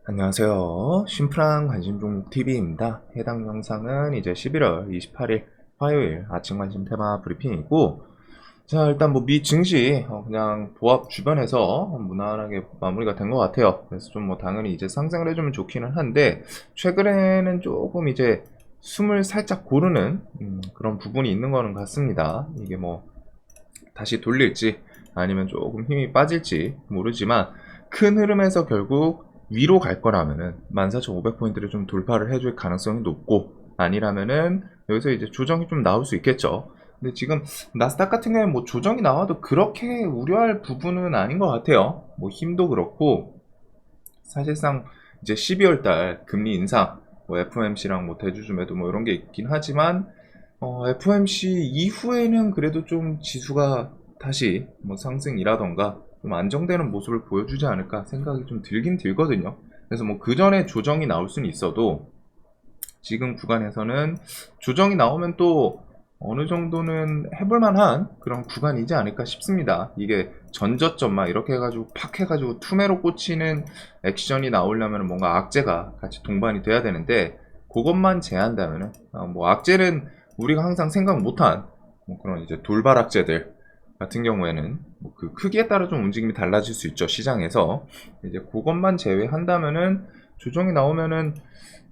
안녕하세요. 심플한 관심 종목 TV입니다. 해당 영상은 이제 11월 28일 화요일 아침 관심 테마 브리핑이고, 자, 일단 뭐 미 증시 그냥 보합 주변에서 무난하게 마무리가 된 것 같아요. 그래서 좀 뭐 당연히 이제 상승을 해주면 좋기는 한데, 최근에는 조금 이제 숨을 살짝 고르는 그런 부분이 있는 거는 같습니다. 이게 뭐 다시 돌릴지 아니면 조금 힘이 빠질지 모르지만, 큰 흐름에서 결국 위로 갈 거라면은 14,500포인트를 좀 돌파를 해줄 가능성이 높고, 아니라면은 여기서 이제 조정이 좀 나올 수 있겠죠. 근데 지금 나스닥 같은 경우에 뭐 조정이 나와도 그렇게 우려할 부분은 아닌 것 같아요. 뭐 힘도 그렇고, 사실상 이제 12월 달 금리 인상, 뭐 FOMC랑 뭐 대주주 매도 뭐 이런 게 있긴 하지만, FOMC 이후에는 그래도 좀 지수가 다시 뭐 상승이라던가 좀 안정되는 모습을 보여주지 않을까 생각이 좀 들긴 들거든요. 그래서 뭐 그 전에 조정이 나올 수는 있어도, 지금 구간에서는 조정이 나오면 또 어느 정도는 해볼 만한 그런 구간이지 않을까 싶습니다. 이게 전저점 막 이렇게 해가지고 팍 해가지고 투매로 꽂히는 액션이 나오려면 뭔가 악재가 같이 동반이 돼야 되는데, 그것만 제한다면은 뭐 악재는 우리가 항상 생각 못한 뭐 그런 이제 돌발 악재들 같은 경우에는 뭐그 크기에 따라 좀 움직임이 달라질 수 있죠, 시장에서. 이제 그것만 제외한다면은 조정이 나오면은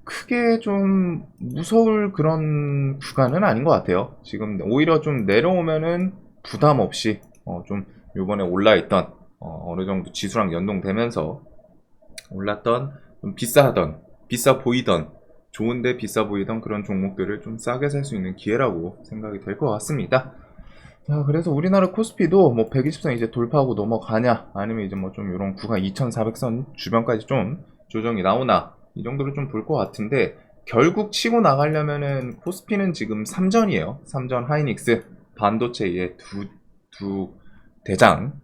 크게 좀 무서울 그런 구간은 아닌 것 같아요. 지금 오히려 좀 내려오면은 부담 없이 좀 요번에 올라있던 어느 정도 지수랑 연동되면서 올랐던, 좀 비싸하던, 비싸 보이던, 좋은데 비싸 보이던 그런 종목들을 좀 싸게 살 수 있는 기회라고 생각이 될 것 같습니다. 자, 그래서 우리나라 코스피도 뭐 120선 이제 돌파하고 넘어가냐, 아니면 이제 뭐 좀 이런 구간 2400선 주변까지 좀 조정이 나오나, 이 정도로 좀 볼 것 같은데, 결국 치고 나가려면은 코스피는 지금 3전이에요. 3전 하이닉스, 반도체의 두 대장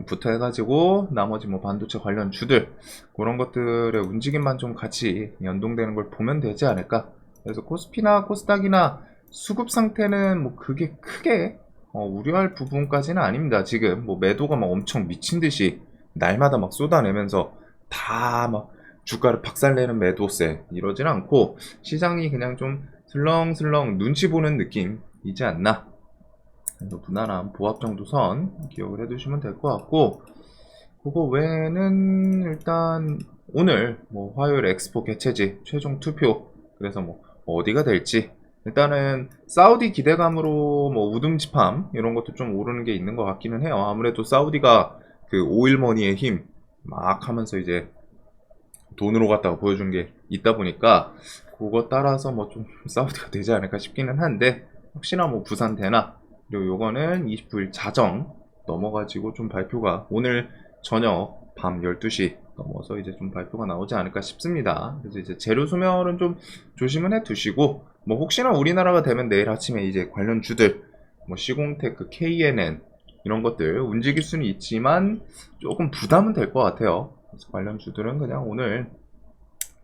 부터 해가지고 나머지 뭐 반도체 관련 주들, 그런 것들의 움직임만 좀 같이 연동되는 걸 보면 되지 않을까. 그래서 코스피나 코스닥이나 수급 상태는 뭐 그게 크게 우려할 부분까지는 아닙니다. 지금 뭐 매도가 막 엄청 미친 듯이 날마다 막 쏟아내면서 다 막 주가를 박살내는 매도세 이러진 않고, 시장이 그냥 좀 슬렁슬렁 눈치 보는 느낌이지 않나. 그래서 무난한 보합 정도 선 기억을 해두시면 될 것 같고, 그거 외에는 일단 오늘 뭐 화요일 엑스포 개최지 최종 투표, 그래서 뭐 어디가 될지, 일단은 사우디 기대감으로 뭐 우듬지팜 이런 것도 좀 오르는 게 있는 것 같기는 해요. 아무래도 사우디가 그 오일머니의 힘 막 하면서 이제 돈으로 갖다가 보여준 게 있다 보니까, 그거 따라서 뭐 좀 사우디가 되지 않을까 싶기는 한데, 혹시나 뭐 부산되나. 그리고 요거는 29일 자정 넘어가지고 좀 발표가 오늘 저녁 밤 12시 넘어서 이제 좀 발표가 나오지 않을까 싶습니다. 그래서 이제 재료 소멸은 좀 조심은 해 두시고, 뭐 혹시나 우리나라가 되면 내일 아침에 이제 관련 주들 뭐 시공테크, KNN 이런 것들 움직일 수는 있지만 조금 부담은 될 것 같아요. 그래서 관련 주들은 그냥 오늘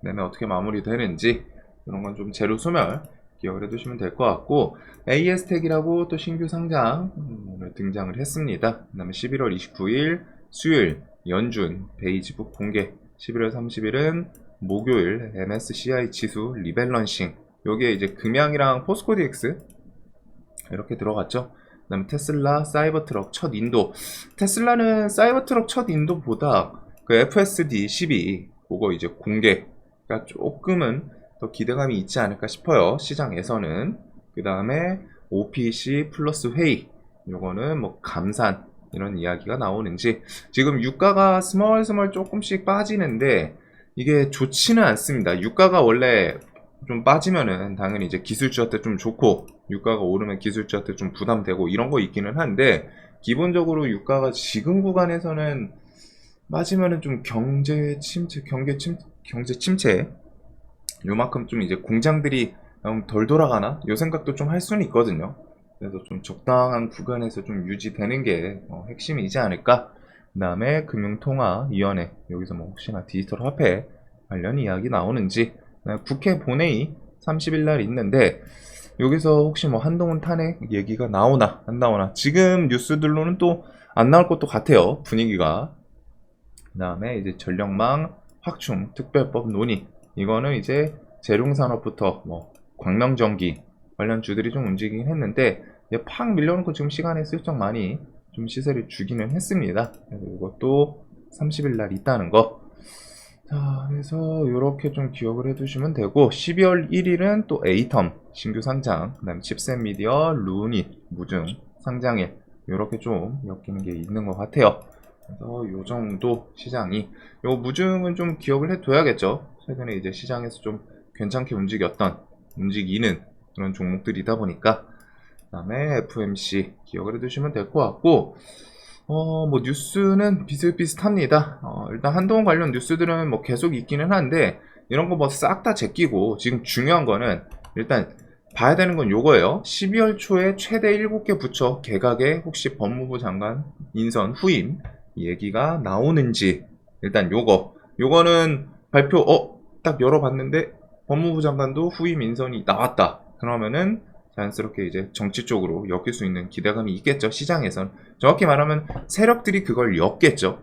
내내 어떻게 마무리되는지 이런 건 좀 재료 소멸 기억을 해두시면 될 것 같고, AS텍이라고 또 신규 상장 오늘 등장을 했습니다. 그 다음에 11월 29일 수요일 연준 베이지북 공개, 11월 30일은 목요일 MSCI 지수 리밸런싱, 요게 이제 금양이랑 포스코DX 이렇게 들어갔죠. 그 다음에 테슬라 사이버트럭 첫 인도, 테슬라는 사이버트럭 첫 인도보다 그 FSD 12 그거 이제 공개가 조금은 더 기대감이 있지 않을까 싶어요, 시장에서는. 그 다음에 OPC 플러스 회의, 요거는 뭐 감산 이런 이야기가 나오는지. 지금 유가가 스멀스멀 조금씩 빠지는데 이게 좋지는 않습니다. 유가가 원래 좀 빠지면은 당연히 이제 기술주한테 좀 좋고, 유가가 오르면 기술주한테 좀 부담되고 이런 거 있기는 한데, 기본적으로 유가가 지금 구간에서는 빠지면은 좀 경제 침체, 요만큼 좀 이제 공장들이 덜 돌아가나 요 생각도 좀 할 수는 있거든요. 그래서 좀 적당한 구간에서 좀 유지되는 게 핵심이지 않을까. 그 다음에 금융통화위원회, 여기서 뭐 혹시나 디지털 화폐 관련 이야기 나오는지. 국회 본회의 30일 날 있는데, 여기서 혹시 뭐 한동훈 탄핵 얘기가 나오나 안 나오나, 지금 뉴스들로는 또 안 나올 것도 같아요, 분위기가. 그 다음에 이제 전력망 확충 특별법 논의, 이거는 이제 재룡산업부터 뭐 광명전기 관련 주들이 좀 움직이긴 했는데 팍 밀려놓고 지금 시간에 슬쩍 많이 좀 시세를 주기는 했습니다. 그래서 이것도 30일 날 있다는 거. 자, 그래서 이렇게 좀 기억을 해두시면 되고, 12월 1일은 또 에이텀 신규 상장, 그다음에 칩셋 미디어, 루닛 무증 상장일, 이렇게 좀 엮이는 게 있는 것 같아요. 그래서 요 정도 시장이, 요 무증은 좀 기억을 해둬야겠죠. 최근에 이제 시장에서 좀 괜찮게 움직이는 그런 종목들이다 보니까. 그다음에 FMC 기억을 해두시면 될 것 같고, 뭐 뉴스는 비슷비슷합니다. 일단 한동훈 관련 뉴스들은 뭐 계속 있기는 한데 이런 거 뭐 싹 다 제끼고, 지금 중요한 거는 일단 봐야 되는 건 요거예요. 12월 초에 최대 7개 부처 개각에 혹시 법무부 장관 인선 후임 얘기가 나오는지, 일단 요거는 발표 딱 열어봤는데 법무부 장관도 후임 인선이 나왔다. 그러면은 자연스럽게 이제 정치 쪽으로 엮일 수 있는 기대감이 있겠죠. 시장에선 정확히 말하면 세력들이 그걸 엮겠죠.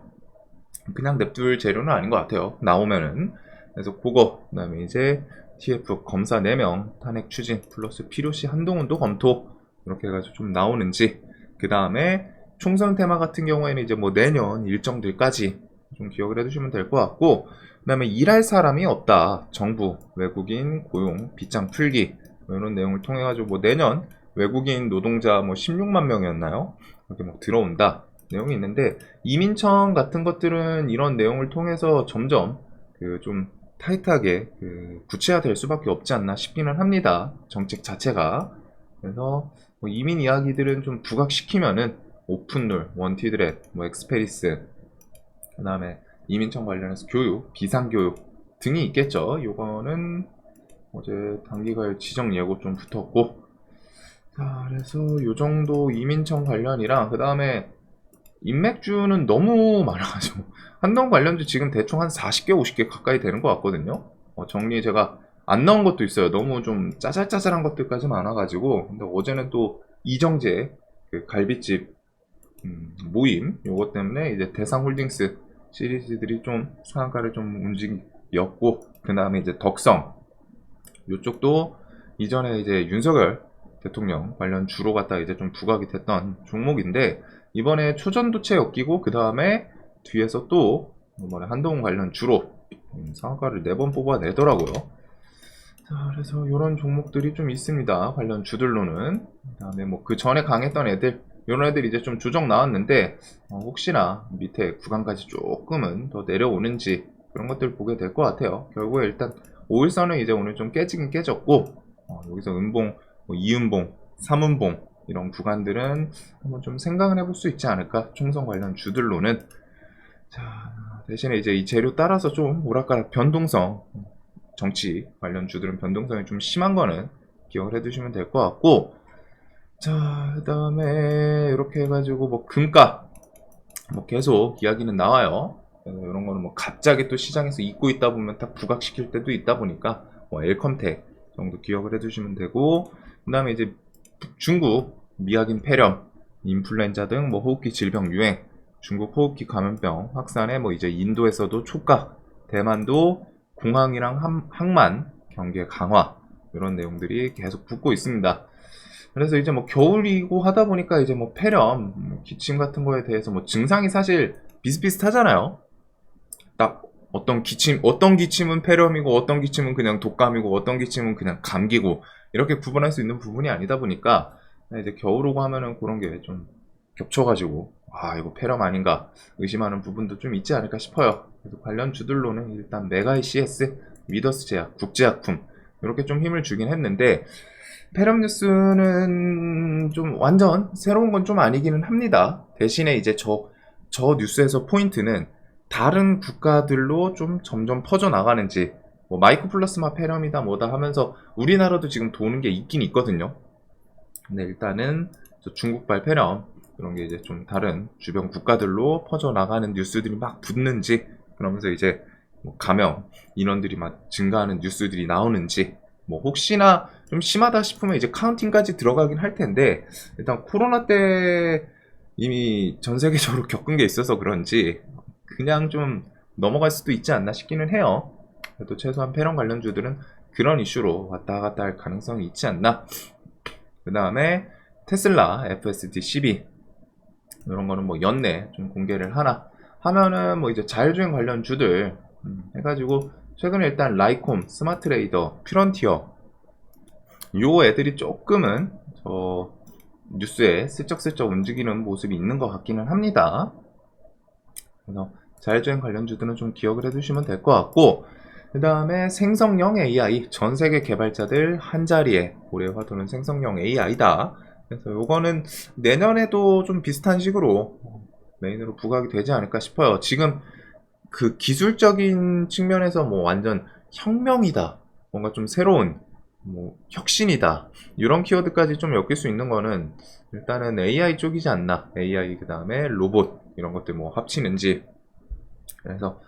그냥 냅둘 재료는 아닌 것 같아요, 나오면은. 그래서 그거, 그 다음에 이제 TF 검사 4명 탄핵 추진 플러스 필요시 한동훈도 검토, 이렇게 해가지고 좀 나오는지. 그 다음에 총선 테마 같은 경우에는 이제 뭐 내년 일정들까지 좀 기억을 해두시면 될 것 같고, 그 다음에 일할 사람이 없다, 정부 외국인 고용 빗장 풀기, 이런 내용을 통해 가지고 뭐 내년 외국인 노동자 뭐 16만 명이었나요? 이렇게 뭐 들어온다 내용이 있는데, 이민청 같은 것들은 이런 내용을 통해서 점점 그 좀 타이트하게 그 구체화될 수밖에 없지 않나 싶기는 합니다, 정책 자체가. 그래서 뭐 이민 이야기들은 좀 부각시키면은 오픈룰, 원티드렛, 뭐 엑스페리스, 그 다음에 이민청 관련해서 교육, 비상교육 등이 있겠죠. 요거는 어제 단기가에 지정 예고 좀 붙었고. 자, 그래서 요 정도 이민청 관련이랑, 그 다음에 인맥주는 너무 많아가지고 한동 관련주 지금 대충 한 40개 50개 가까이 되는 것 같거든요. 정리 제가 안 넣은 것도 있어요. 너무 좀 짜잘짜잘한 것들까지 많아가지고. 근데 어제는 또 이정재 그 갈비집 모임 요것 때문에 이제 대상홀딩스 시리즈들이 좀 상한가를 좀 움직였고, 그 다음에 이제 덕성 요쪽도 이전에 이제 윤석열 대통령 관련 주로 갖다 이제 좀 부각이 됐던 종목인데, 이번에 초전도체 엮이고 그 다음에 뒤에서 또 이번에 한동훈 관련 주로 상한가를 4번 뽑아내더라고요. 자, 그래서 이런 종목들이 좀 있습니다, 관련 주들로는. 그 다음에 뭐 그 전에 강했던 애들, 이런 애들이 이제 좀 조정 나왔는데 혹시나 밑에 구간까지 조금은 더 내려오는지 그런 것들 보게 될 것 같아요. 결국에 일단 5일선은 이제 오늘 좀 깨지긴 깨졌고, 여기서 은봉, 뭐 2은봉, 3은봉 이런 구간들은 한번 좀 생각을 해볼 수 있지 않을까, 총선 관련 주들로는. 자, 대신에 이제 이 재료 따라서 좀 오락가락 변동성, 정치 관련 주들은 변동성이 좀 심한 거는 기억을 해두시면 될 것 같고. 자, 그 다음에 이렇게 해가지고 뭐 금가 뭐 계속 이야기는 나와요. 이런 거는 뭐 갑자기 또 시장에서 잊고 있다 보면 딱 부각시킬 때도 있다 보니까 뭐 엘컴텍 정도 기억을 해두시면 되고, 그 다음에 이제 중국 미약인 폐렴, 인플루엔자 등 뭐 호흡기 질병 유행, 중국 호흡기 감염병 확산에 뭐 이제 인도에서도 촉각, 대만도 공항이랑 항만 경계 강화, 이런 내용들이 계속 붙고 있습니다. 그래서 이제 뭐 겨울이고 하다 보니까 이제 뭐 폐렴, 기침 같은 거에 대해서 뭐 증상이 사실 비슷비슷하잖아요. 딱 어떤 기침은 폐렴이고 어떤 기침은 그냥 독감이고 어떤 기침은 그냥 감기고, 이렇게 구분할 수 있는 부분이 아니다 보니까 이제 겨울 오고 하면은 그런 게 좀 겹쳐가지고 이거 폐렴 아닌가 의심하는 부분도 좀 있지 않을까 싶어요. 그래서 관련 주들로는 일단 메가이 CS, 위더스 제약, 국제약품 이렇게 좀 힘을 주긴 했는데, 폐렴 뉴스는 좀 완전 새로운 건 좀 아니기는 합니다. 대신에 이제 저 뉴스에서 포인트는 다른 국가들로 좀 점점 퍼져나가는지, 뭐 마이코플라스마 폐렴이다 뭐다 하면서 우리나라도 지금 도는 게 있긴 있거든요. 근데 일단은 중국발 폐렴 그런 게 이제 좀 다른 주변 국가들로 퍼져나가는 뉴스들이 막 붙는지, 그러면서 이제 뭐 감염 인원들이 막 증가하는 뉴스들이 나오는지, 뭐 혹시나 좀 심하다 싶으면 이제 카운팅까지 들어가긴 할 텐데, 일단 코로나 때 이미 전 세계적으로 겪은 게 있어서 그런지 그냥 좀 넘어갈 수도 있지 않나 싶기는 해요. 그래도 최소한 패런 관련주들은 그런 이슈로 왔다 갔다 할 가능성이 있지 않나. 그 다음에 테슬라 FSD 12 이런 거는 뭐 연내 좀 공개를 하면은 뭐 이제 자율주행 관련 주들 해가지고 최근에 일단 라이콤, 스마트레이더, 퓨런티어 요 애들이 조금은 저 뉴스에 슬쩍슬쩍 움직이는 모습이 있는 것 같기는 합니다. 그래서 자율주행 관련주들은 좀 기억을 해두시면 될 것 같고, 그 다음에 생성형 AI, 전 세계 개발자들 한자리에 고래화도는 생성형 AI다. 그래서 요거는 내년에도 좀 비슷한 식으로 메인으로 부각이 되지 않을까 싶어요. 지금 그 기술적인 측면에서 뭐 완전 혁명이다, 뭔가 좀 새로운 뭐 혁신이다, 이런 키워드까지 좀 엮일 수 있는 거는 일단은 AI 쪽이지 않나. AI 그 다음에 로봇 이런 것들 뭐 합치는지. 그래서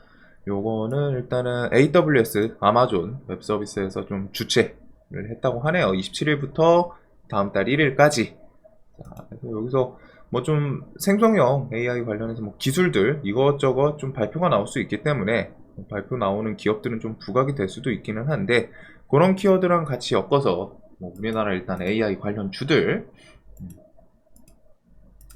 요거는 일단은 AWS 아마존 웹 서비스에서 좀 주최를 했다고 하네요. 27일부터 다음 달 1일까지. 자, 그래서 여기서 뭐 좀 생성형 AI 관련해서 뭐 기술들 이것저것 좀 발표가 나올 수 있기 때문에 발표 나오는 기업들은 좀 부각이 될 수도 있기는 한데, 그런 키워드랑 같이 엮어서 뭐 우리나라 일단 AI 관련 주들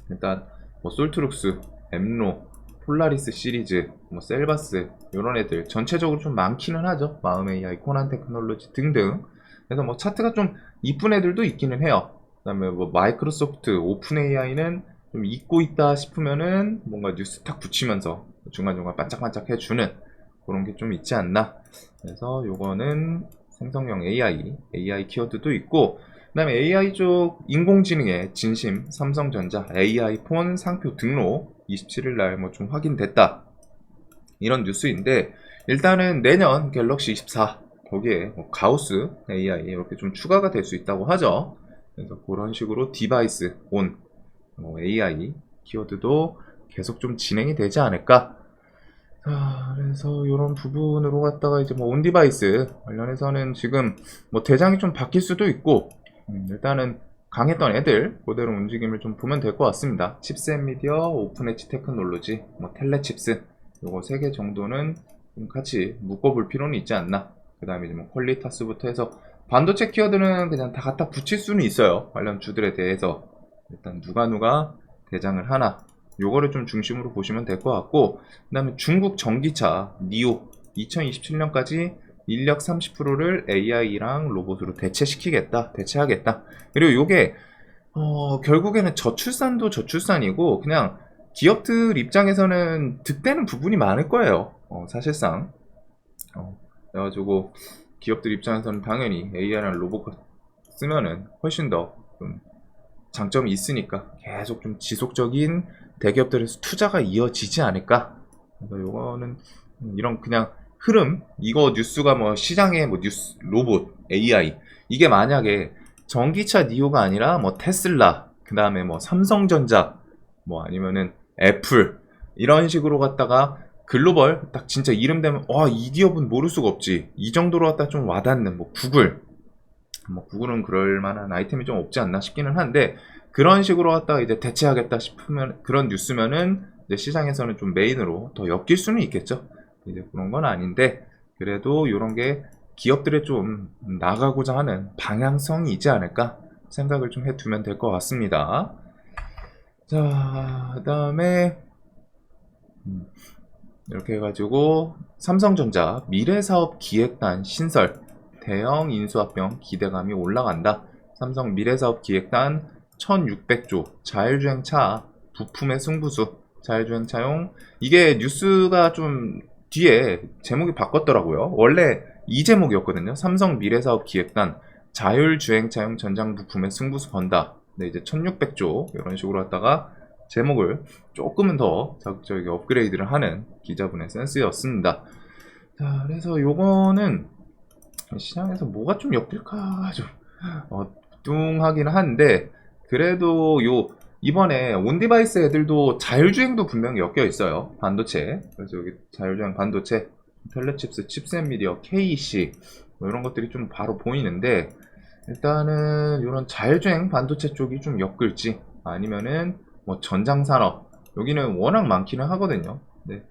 일단 뭐 솔트룩스, 엠로, 폴라리스 시리즈, 뭐 셀바스 이런 애들 전체적으로 좀 많기는 하죠. 마음 AI, 코난 테크놀로지 등등. 그래서 뭐 차트가 좀 이쁜 애들도 있기는 해요. 그다음에 뭐 마이크로소프트, 오픈 AI는 좀 잊고 있다 싶으면은 뭔가 뉴스 탁 붙이면서 중간중간 반짝반짝 해주는 그런 게 좀 있지 않나. 그래서 요거는 생성형 AI 키워드도 있고, 그 다음에 AI 쪽 인공지능의 진심, 삼성전자 AI 폰 상표 등록 27일 날 뭐 좀 확인됐다, 이런 뉴스인데, 일단은 내년 갤럭시 24 거기에 뭐 가우스 AI 이렇게 좀 추가가 될 수 있다고 하죠. 그래서 그런 식으로 디바이스 온 뭐 AI 키워드도 계속 좀 진행이 되지 않을까. 그래서 이런 부분으로 갖다가 이제 뭐 온디바이스 관련해서는 지금 뭐 대장이 좀 바뀔 수도 있고, 일단은 강했던 애들 그대로 움직임을 좀 보면 될 것 같습니다. 칩셋 미디어, 오픈 엣지 테크놀로지, 뭐 텔레칩스 요거 3개 정도는 좀 같이 묶어볼 필요는 있지 않나. 그 다음에 이제 뭐 퀄리타스부터 해서 반도체 키워드는 그냥 다 갖다 붙일 수는 있어요. 관련 주들에 대해서 일단 누가 대장을 하나, 요거를 좀 중심으로 보시면 될 것 같고, 그 다음에 중국 전기차 니오 2027년까지 인력 30%를 AI랑 로봇으로 대체하겠다. 그리고 요게 결국에는 저출산도 저출산이고 그냥 기업들 입장에서는 득되는 부분이 많을 거예요. 사실상. 그래가지고 기업들 입장에서는 당연히 AI랑 로봇 쓰면은 훨씬 더 좀 장점이 있으니까 계속 좀 지속적인 대기업들에서 투자가 이어지지 않을까. 그래서 요거는 이런 그냥 흐름, 이거 뉴스가 뭐 시장에 뭐 뉴스 로봇 AI 이게 만약에 전기차 니오가 아니라 뭐 테슬라, 그 다음에 뭐 삼성전자, 뭐 아니면은 애플 이런 식으로 갖다가 글로벌 딱 진짜 이름 되면 와 이 기업은 모를 수가 없지, 이 정도로 갖다 좀 와닿는 뭐 구글은 그럴 만한 아이템이 좀 없지 않나 싶기는 한데, 그런 식으로 갖다가 이제 대체하겠다 싶으면 그런 뉴스면은 이제 시장에서는 좀 메인으로 더 엮일 수는 있겠죠. 이제 그런 건 아닌데, 그래도 이런 게 기업들의 좀 나가고자 하는 방향성이 있지 않을까 생각을 좀 해두면 될 것 같습니다. 자, 그 다음에 이렇게 해가지고 삼성전자 미래사업 기획단 신설, 대형 인수합병 기대감이 올라간다. 삼성 미래사업 기획단 1600조 자율주행차 부품의 승부수, 자율주행차용, 이게 뉴스가 좀 뒤에 제목이 바꿨더라고요. 원래 이 제목이었거든요. 삼성 미래사업 기획단 자율주행차용 전장 부품의 승부수 건다. 네, 이제 1600조 이런 식으로 하다가 제목을 조금은 더 자극적이게 업그레이드를 하는 기자분의 센스였습니다. 자, 그래서 요거는 시장에서 뭐가 좀 엮일까 좀 뚱하긴 한데, 그래도 요 이번에 온디바이스 애들도 자율주행도 분명히 엮여 있어요. 반도체. 그래서 여기 자율주행 반도체, 텔레칩스, 칩셋 미디어, KEC 뭐 이런 것들이 좀 바로 보이는데, 일단은 이런 자율주행 반도체 쪽이 좀 엮을지, 아니면은 뭐 전장산업, 여기는 워낙 많기는 하거든요. 네.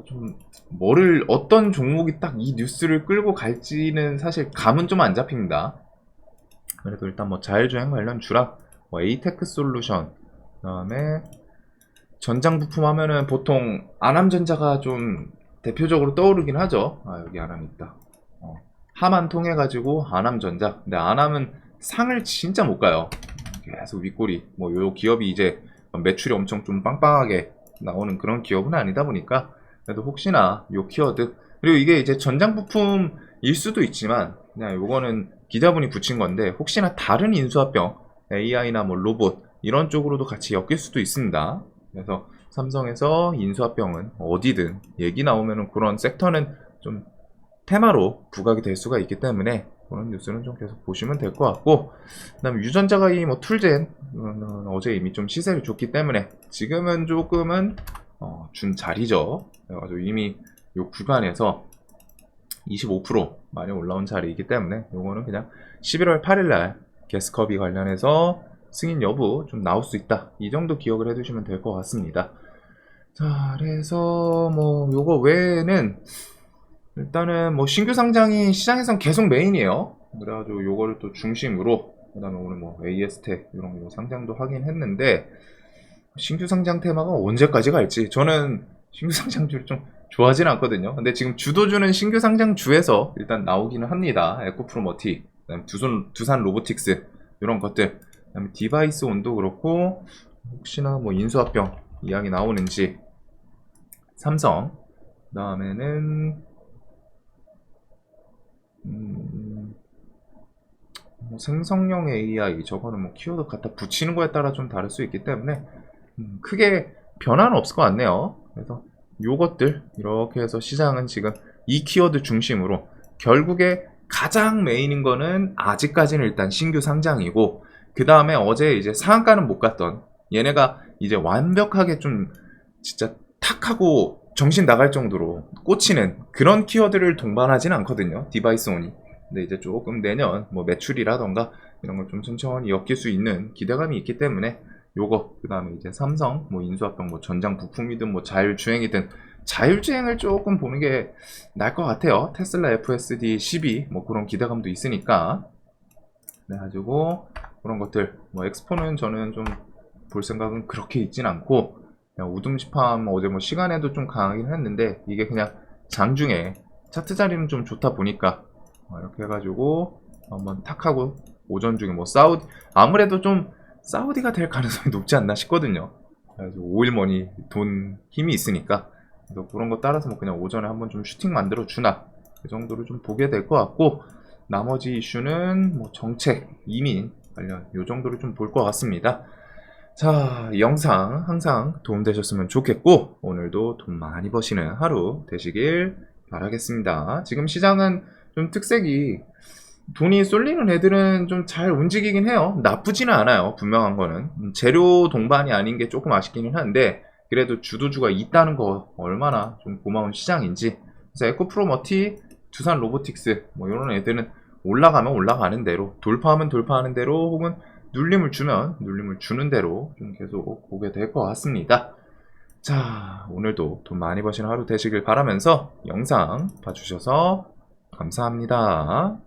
좀 뭐를 어떤 종목이 딱 이 뉴스를 끌고 갈지는 사실 감은 좀 안 잡힙니다. 그래도 일단 뭐 자율주행 관련 주락, 뭐 에이테크 솔루션, 그다음에 전장 부품 하면은 보통 아남전자가 좀 대표적으로 떠오르긴 하죠. 아, 여기 아남 있다. 하만 통해 가지고 아남전자. 근데 아남은 상을 진짜 못 가요. 계속 윗꼬리. 뭐 요 기업이 이제 매출이 엄청 좀 빵빵하게 나오는 그런 기업은 아니다 보니까 그래도 혹시나 요 키워드, 그리고 이게 이제 전장 부품일 수도 있지만 그냥 요거는 기자분이 붙인 건데 혹시나 다른 인수합병 AI나 뭐 로봇 이런 쪽으로도 같이 엮일 수도 있습니다. 그래서 삼성에서 인수합병은 어디든 얘기 나오면은 그런 섹터는 좀 테마로 부각이 될 수가 있기 때문에 그런 뉴스는 좀 계속 보시면 될 것 같고, 그다음에 유전자가 이 뭐 툴젠 어제 이미 좀 시세를 줬기 때문에 지금은 조금은 준 자리죠. 그래가지고 이미 요 구간에서 25% 많이 올라온 자리이기 때문에 요거는 그냥 11월 8일날 게스커비 관련해서 승인 여부 좀 나올 수 있다, 이 정도 기억을 해두시면 될 것 같습니다. 자, 그래서 뭐 요거 외에는 일단은 뭐 신규 상장이 시장에선 계속 메인이에요. 그래가지고 요거를 또 중심으로, 그다음에 오늘 뭐 AS텍 이런 거 상장도 하긴 했는데 신규 상장 테마가 언제까지 갈지 저는 신규 상장주를 좀 좋아하진 않거든요. 근데 지금 주도주는 신규 상장주에서 일단 나오기는 합니다. 에코프로머티, 그다음에 두산 로보틱스 이런 것들, 그다음에 디바이스 온도 그렇고 혹시나 뭐 인수합병 이야기 나오는지, 삼성, 그다음에는 뭐 생성형 AI, 저거는 뭐 키워드 갖다 붙이는 거에 따라 좀 다를 수 있기 때문에 크게 변화는 없을 것 같네요. 그래서 요것들 이렇게 해서 시장은 지금 이 키워드 중심으로, 결국에 가장 메인인 거는 아직까지는 일단 신규 상장이고, 그 다음에 어제 이제 상한가는 못 갔던 얘네가 이제 완벽하게 좀 진짜 탁 하고 정신 나갈 정도로 꽂히는 그런 키워드를 동반하진 않거든요, 디바이스 온이. 근데 이제 조금 내년 뭐 매출이라던가 이런 걸 좀 천천히 엮일 수 있는 기대감이 있기 때문에 요거, 그 다음에 이제 삼성 뭐 인수합병, 뭐 전장 부품이든 뭐 자율주행이든 자율주행을 조금 보는 게 나을 것 같아요. 테슬라 FSD 12 뭐 그런 기대감도 있으니까. 그래가지고 그런 것들, 뭐 엑스포는 저는 좀 볼 생각은 그렇게 있진 않고, 그냥 우듬시팜 어제 뭐 시간에도 좀 강하긴 했는데 이게 그냥 장중에 차트 자리는 좀 좋다 보니까 이렇게 해가지고 한번 탁 하고, 오전 중에 뭐 사우디, 아무래도 좀 사우디가 될 가능성이 높지 않나 싶거든요. 그래서 5일머니 돈 힘이 있으니까, 그래서 그런 거 따라서 뭐 그냥 오전에 한번 좀 슈팅 만들어 주나, 그 정도를 좀 보게 될 것 같고, 나머지 이슈는 뭐 정책, 이민 관련 요 정도를 좀 볼 것 같습니다. 자, 이 영상 항상 도움되셨으면 좋겠고 오늘도 돈 많이 버시는 하루 되시길 바라겠습니다. 지금 시장은 좀 특색이, 돈이 쏠리는 애들은 좀 잘 움직이긴 해요. 나쁘지는 않아요. 분명한 거는 재료 동반이 아닌 게 조금 아쉽기는 한데, 그래도 주도주가 있다는 거 얼마나 좀 고마운 시장인지. 그래서 에코프로머티, 두산 로보틱스 뭐 이런 애들은 올라가면 올라가는 대로, 돌파하면 돌파하는 대로, 혹은 눌림을 주면 눌림을 주는 대로 좀 계속 보게 될 것 같습니다. 자, 오늘도 돈 많이 버시는 하루 되시길 바라면서 영상 봐주셔서 감사합니다.